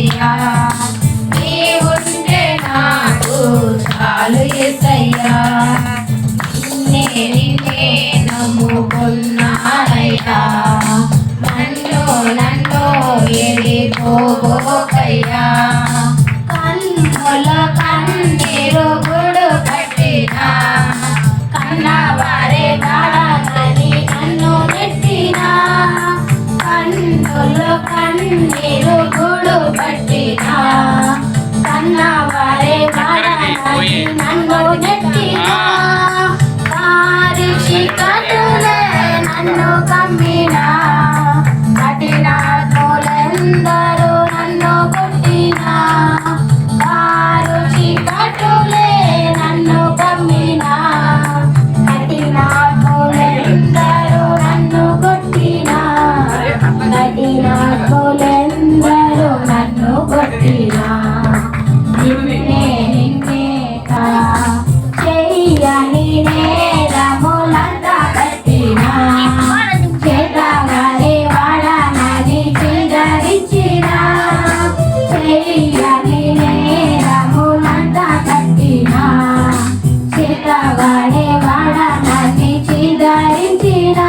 యేసయ్యా నీవుంటే నాకు చాలు యేసయ్యా నిన్నే నమ్ముకున్నానయ్యా నన్ను ఎడిపోబోకయ్యా కన్నుల కన్నీరు గుడు పట్టినా కన్నవారే కాడని నన్ను నెట్టినా కన్నుల కన్నీరు గుడు పట్టినా కన్నవారే కాడని నన్ను నెట్టినా కారిషికటులే నన్ను కమ్మినా కఠినాత్ములెందరూ నన్ను కొట్టినా కారిషికటులే నన్ను కమ్మినా కఠినాత్ములెందరూ నన్ను కొట్టినా కఠినాత్ములెందరూ నన్ను కొట్టినా నిన్నే చెయ్యని నేరములంతా కట్టినా చేతగారే వాడనని చిదరించినా చెయ్యని నేరములంతా కట్టినా చేతగారే వాడనని చిదరించినా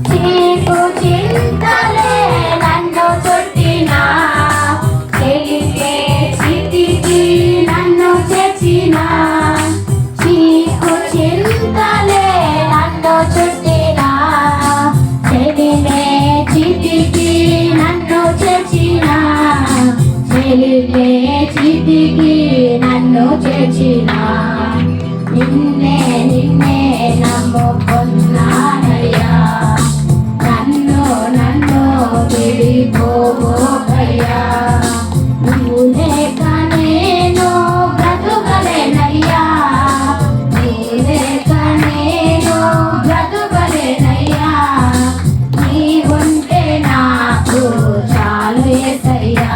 చీకు చింతలే నన్ను చుట్టినా తెలిసే స్థితికి నన్ను చేర్చినా చీకు చింతలే నన్ను చుట్టినా చెలినే చితికి నన్ను చేర్చినా చెలినే చితికి నన్ను చేర్చినా నిన్నే నమ్ముకున్నానయ్యా నన్ను విడిపోబోకయ్యా నువ్వు లేక నేను బ్రతుకలేనయ్యా నువ్వు లేక నేను బ్రతుకలేనయ్యా నీవుంటే నాకు చాలు యేసయ్యా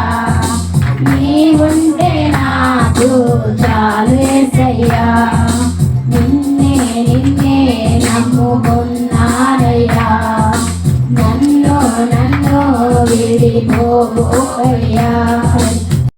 నీవుంటే నాకు చాలు యేసయ్యా నిన్నే నమ్ముకున్నానయ్యా నన్ను విడిపోబోకయ్యా